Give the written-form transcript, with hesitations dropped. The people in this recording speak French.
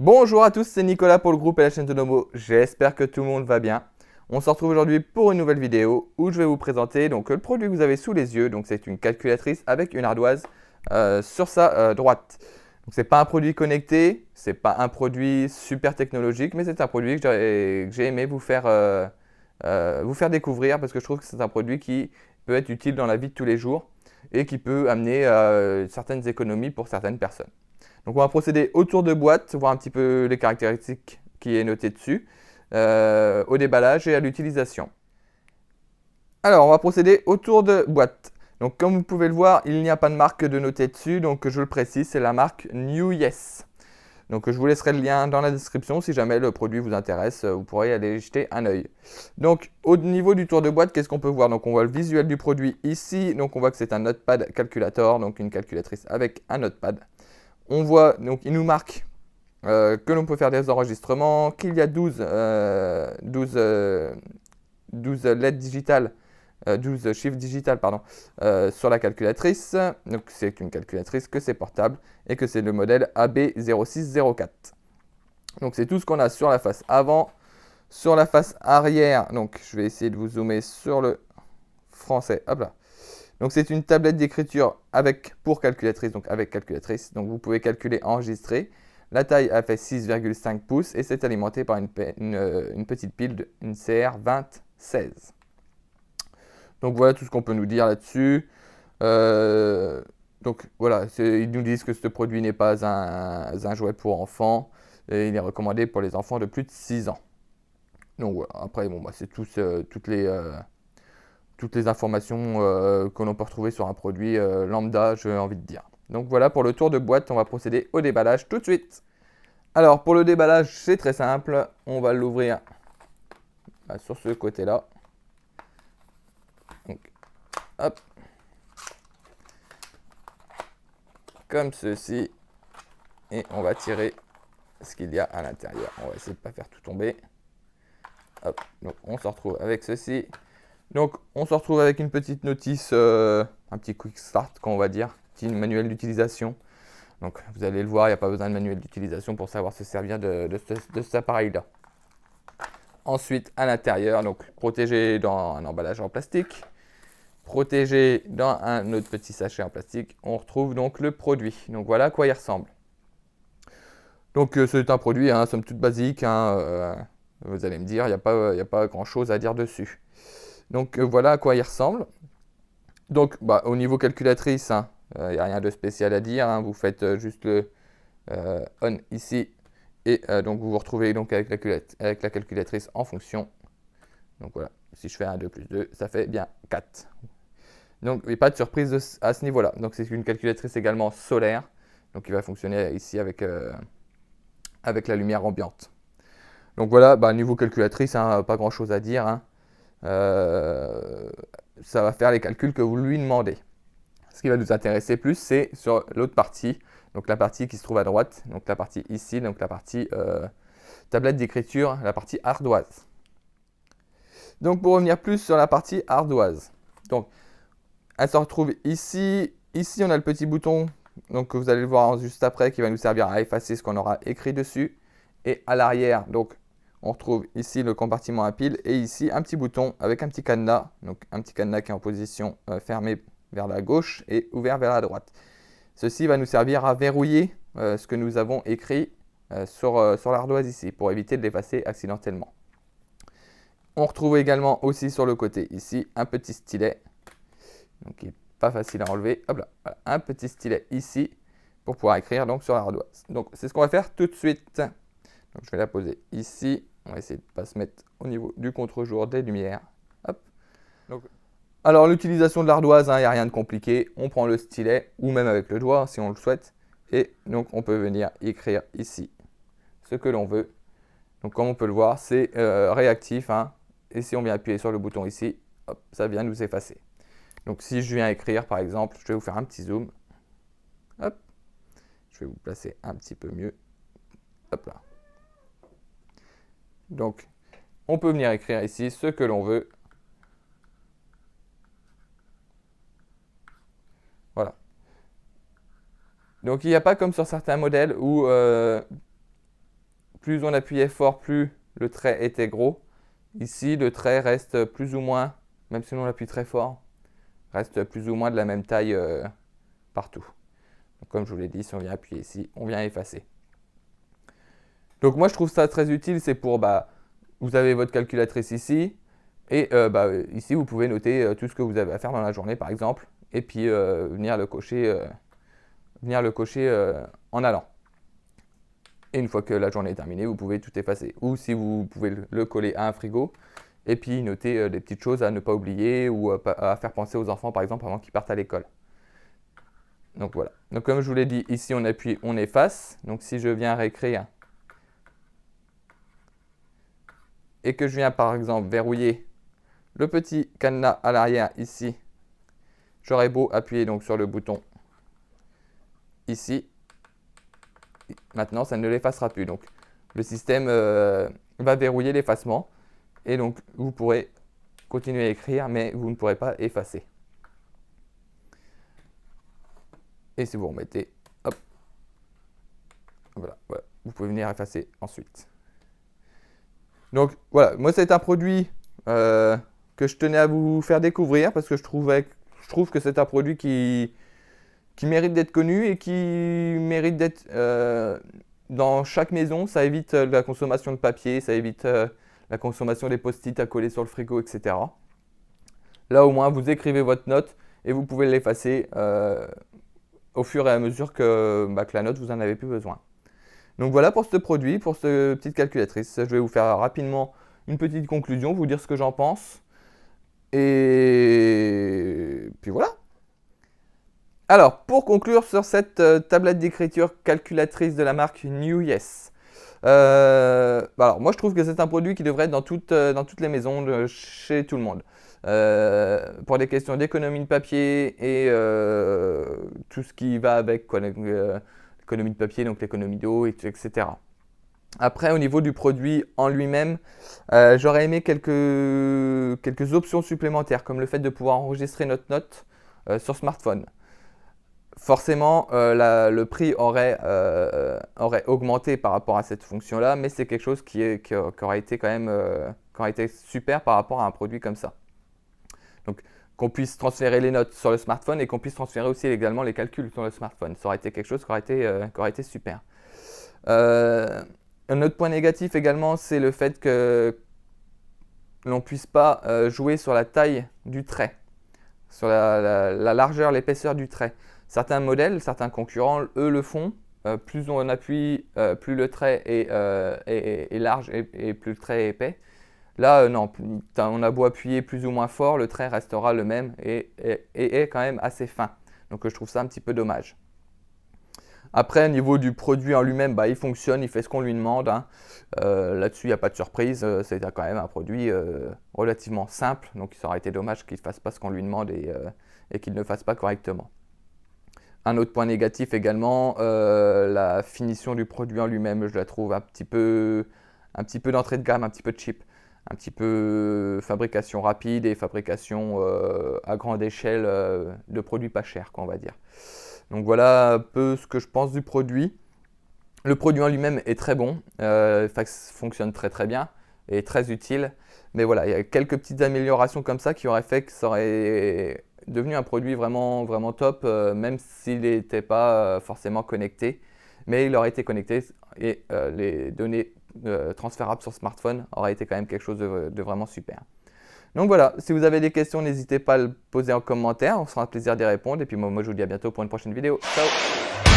Bonjour à tous, c'est Nicolas pour le groupe et la chaîne Tonomo. J'espère que tout le monde va bien. On se retrouve aujourd'hui pour une nouvelle vidéo où je vais vous présenter le produit que vous avez sous les yeux. Donc c'est une calculatrice avec une ardoise sur sa droite. Donc c'est pas un produit connecté, c'est pas un produit super technologique, mais c'est un produit que j'ai aimé vous faire découvrir parce que je trouve que c'est un produit qui peut être utile dans la vie de tous les jours et qui peut amener certaines économies pour certaines personnes. Donc on va procéder au tour de boîte, voir un petit peu les caractéristiques qui est noté dessus, au déballage et à l'utilisation. Alors on va procéder au tour de boîte. Donc comme vous pouvez le voir, il n'y a pas de marque de noté dessus, donc je le précise, c'est la marque New Yes. Donc je vous laisserai le lien dans la description si jamais le produit vous intéresse, vous pourrez aller jeter un œil. Donc au niveau du tour de boîte, qu'est-ce qu'on peut voir? Donc on voit le visuel du produit ici, donc on voit que c'est un notepad calculator, donc une calculatrice avec un notepad. On voit, donc il nous marque que l'on peut faire des enregistrements, qu'il y a 12 lettres digitales, 12 chiffres digitales pardon, sur la calculatrice. Donc c'est une calculatrice, que c'est portable et que c'est le modèle AB0604. Donc c'est tout ce qu'on a sur la face avant. Sur la face arrière, donc je vais essayer de vous zoomer sur le français. Hop là. Donc c'est une tablette d'écriture pour calculatrice, donc avec calculatrice. Donc vous pouvez calculer, enregistrer. La taille a fait 6,5 pouces et c'est alimenté par une petite pile, une CR2016. Donc voilà tout ce qu'on peut nous dire là-dessus. Donc voilà, ils nous disent que ce produit n'est pas un jouet pour enfants. Et il est recommandé pour les enfants de plus de 6 ans. Donc voilà, après bon, c'est toutes les informations que l'on peut retrouver sur un produit lambda, j'ai envie de dire. Donc voilà pour le tour de boîte, on va procéder au déballage tout de suite. Alors pour le déballage, c'est très simple, on va l'ouvrir sur ce côté-là. Donc hop, comme ceci, et on va tirer ce qu'il y a à l'intérieur. On va essayer de ne pas faire tout tomber. Hop, donc on se retrouve avec ceci. Donc on se retrouve avec une petite notice, un petit quick start, qu'on va dire, petit manuel d'utilisation. Donc vous allez le voir, il n'y a pas besoin de manuel d'utilisation pour savoir se servir de cet appareil-là. Ensuite, à l'intérieur, donc protégé dans un emballage en plastique, protégé dans un autre petit sachet en plastique, on retrouve donc le produit. Donc voilà à quoi il ressemble. Donc c'est un produit, somme toute basique, vous allez me dire, il n'y a pas grand-chose à dire dessus. Donc voilà à quoi il ressemble. Donc au niveau calculatrice, il n'y a rien de spécial à dire, vous faites juste le on ici et donc vous vous retrouvez donc avec la calculatrice en fonction. Donc voilà, si je fais 1, 2 plus 2, ça fait bien 4. Donc il n'y a pas de surprise à ce niveau-là. Donc c'est une calculatrice également solaire, donc il va fonctionner ici avec la lumière ambiante. Donc voilà, niveau calculatrice, pas grand-chose à dire. Ça va faire les calculs que vous lui demandez. Ce qui va nous intéresser plus, c'est sur l'autre partie, donc la partie qui se trouve à droite, donc la partie ici, donc la partie tablette d'écriture, la partie ardoise. Donc pour revenir plus sur la partie ardoise, donc elle se retrouve ici. Ici, on a le petit bouton, donc vous allez le voir juste après, qui va nous servir à effacer ce qu'on aura écrit dessus. Et à l'arrière, donc on retrouve ici le compartiment à piles et ici un petit bouton avec un petit cadenas, donc un petit cadenas qui est en position fermée vers la gauche et ouvert vers la droite. Ceci va nous servir à verrouiller ce que nous avons écrit sur l'ardoise ici pour éviter de l'effacer accidentellement. On retrouve également aussi sur le côté ici un petit stylet, donc qui n'est pas facile à enlever. Hop là, voilà, un petit stylet ici pour pouvoir écrire donc sur l'ardoise. Donc c'est ce qu'on va faire tout de suite. Donc je vais la poser ici. On va essayer de ne pas se mettre au niveau du contre-jour des lumières. Hop. Donc, alors l'utilisation de l'ardoise, il n'y a rien de compliqué. On prend le stylet ou même avec le doigt si on le souhaite. Et donc on peut venir écrire ici ce que l'on veut. Donc comme on peut le voir, c'est réactif. Et si on vient appuyer sur le bouton ici, hop, ça vient nous effacer. Donc si je viens écrire par exemple, je vais vous faire un petit zoom. Hop. Je vais vous placer un petit peu mieux. Hop là. Donc, on peut venir écrire ici ce que l'on veut. Voilà. Donc, il n'y a pas comme sur certains modèles où plus on appuyait fort, plus le trait était gros. Ici, le trait reste plus ou moins, même si on appuie très fort, reste plus ou moins de la même taille partout. Donc, comme je vous l'ai dit, si on vient appuyer ici, on vient effacer. Donc moi, je trouve ça très utile. C'est pour, vous avez votre calculatrice ici. Et ici, vous pouvez noter tout ce que vous avez à faire dans la journée, par exemple. Et puis, venir le cocher en allant. Et une fois que la journée est terminée, vous pouvez tout effacer. Ou si vous pouvez le coller à un frigo. Et puis, noter des petites choses à ne pas oublier ou à faire penser aux enfants, par exemple, avant qu'ils partent à l'école. Donc voilà. Donc comme je vous l'ai dit, ici, on appuie, on efface. Donc si je viens réécrire et que je viens, par exemple, verrouiller le petit cadenas à l'arrière ici, j'aurais beau appuyer donc sur le bouton ici. Maintenant, ça ne l'effacera plus. Donc, le système va verrouiller l'effacement. Et donc, vous pourrez continuer à écrire, mais vous ne pourrez pas effacer. Et si vous remettez, hop, voilà, vous pouvez venir effacer ensuite. Donc, voilà, moi, c'est un produit que je tenais à vous faire découvrir parce que je trouve que c'est un produit qui mérite d'être connu et qui mérite d'être dans chaque maison. Ça évite la consommation de papier, ça évite la consommation des post-it à coller sur le frigo, etc. Là, au moins, vous écrivez votre note et vous pouvez l'effacer au fur et à mesure que la note, vous n'en avez plus besoin. Donc voilà pour ce produit, pour cette petite calculatrice. Je vais vous faire rapidement une petite conclusion, vous dire ce que j'en pense. Et puis voilà. Alors, pour conclure sur cette tablette d'écriture calculatrice de la marque New Yes. Alors, moi, je trouve que c'est un produit qui devrait être dans toutes les maisons, chez tout le monde. Pour des questions d'économie de papier et tout ce qui va avec, quoi, l'économie de papier, donc l'économie d'eau, etc. Après, au niveau du produit en lui-même, j'aurais aimé quelques options supplémentaires, comme le fait de pouvoir enregistrer notre note sur smartphone. Forcément, le prix aurait augmenté par rapport à cette fonction-là, mais c'est quelque chose qui aurait été quand même qui aurait été super par rapport à un produit comme ça. Donc, qu'on puisse transférer les notes sur le smartphone et qu'on puisse transférer aussi également les calculs sur le smartphone. Ça aurait été quelque chose qui aurait été super. Un autre point négatif également, c'est le fait que l'on ne puisse pas jouer sur la taille du trait, sur la largeur, l'épaisseur du trait. Certains modèles, certains concurrents, eux, le font. Plus on appuie, plus le trait est large et plus le trait est épais. Là, non, on a beau appuyer plus ou moins fort, le trait restera le même et est quand même assez fin. Donc je trouve ça un petit peu dommage. Après, au niveau du produit en lui-même, il fonctionne, il fait ce qu'on lui demande. Hein. Là-dessus, il n'y a pas de surprise. C'est quand même un produit relativement simple. Donc ça aurait été dommage qu'il ne fasse pas ce qu'on lui demande et qu'il ne le fasse pas correctement. Un autre point négatif également, la finition du produit en lui-même, je la trouve un petit peu d'entrée de gamme, un petit peu cheap. Un petit peu fabrication rapide et fabrication à grande échelle de produits pas chers, on va dire. Donc voilà un peu ce que je pense du produit. Le produit en lui-même est très bon, fonctionne très très bien et très utile. Mais voilà, il y a quelques petites améliorations comme ça qui auraient fait que ça aurait devenu un produit vraiment, vraiment top, même s'il n'était pas forcément connecté. Mais il aurait été connecté et les données transférables sur smartphone auraient été quand même quelque chose de vraiment super. Donc voilà, si vous avez des questions, n'hésitez pas à le poser en commentaire, on sera un plaisir d'y répondre. Et puis moi je vous dis à bientôt pour une prochaine vidéo. Ciao!